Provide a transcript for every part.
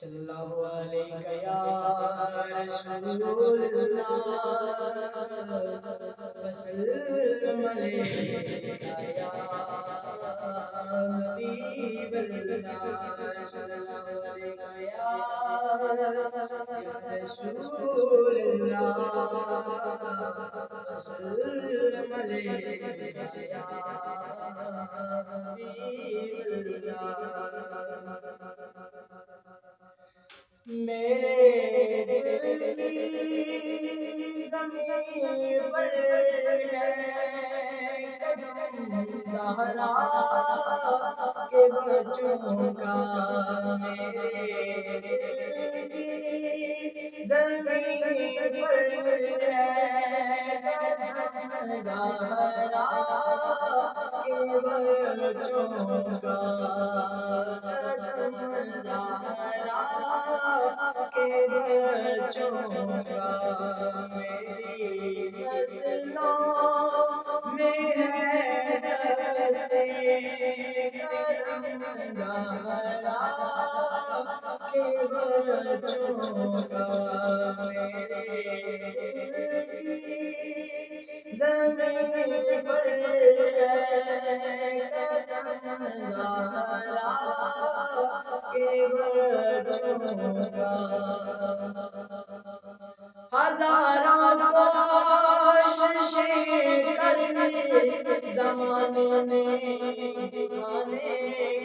صلی اللہ علیہ یا رسول اللہ وسلم علیک یا حبیب اللہ صلی اللہ علیہ یا رسول اللہ وسلم علیک یا حبیب اللہ میرے دل کی زمین پر ہے قدم زہرا کے بچوں کا میرے دل کی زمین پر ہے قدم زہرا کے بچوں کا قدم زہرا کے بچوں کا میری نسلوں میں ہے دستے کرم زہرا کے بچوں کا میرے دل کی زمین پر ہے کرم زہرا کے بچوں کا ہزاروں کوششیں کر لی زمانے نے جھکانے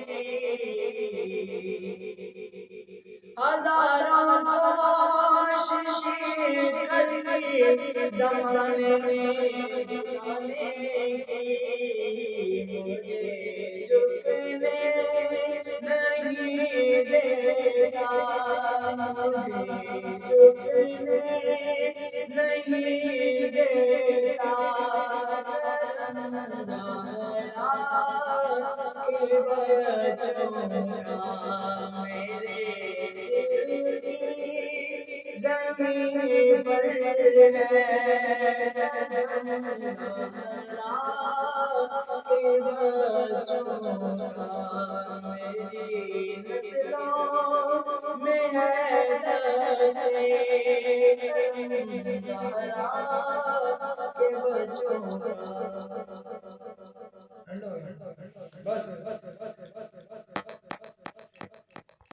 کی ہزاروں کوششیں کر لی زمانے نے جھکانے کی مجھے جھکنے نہیں دیتا مجھے جھکنے نہیں دیتا کرم زہرا کے بچوں کا میرے دل کی زمین پر ہے کرم زہرا کے بچوں کا میری نسلوں میں ہے دستے کرم زہرا کے بچوں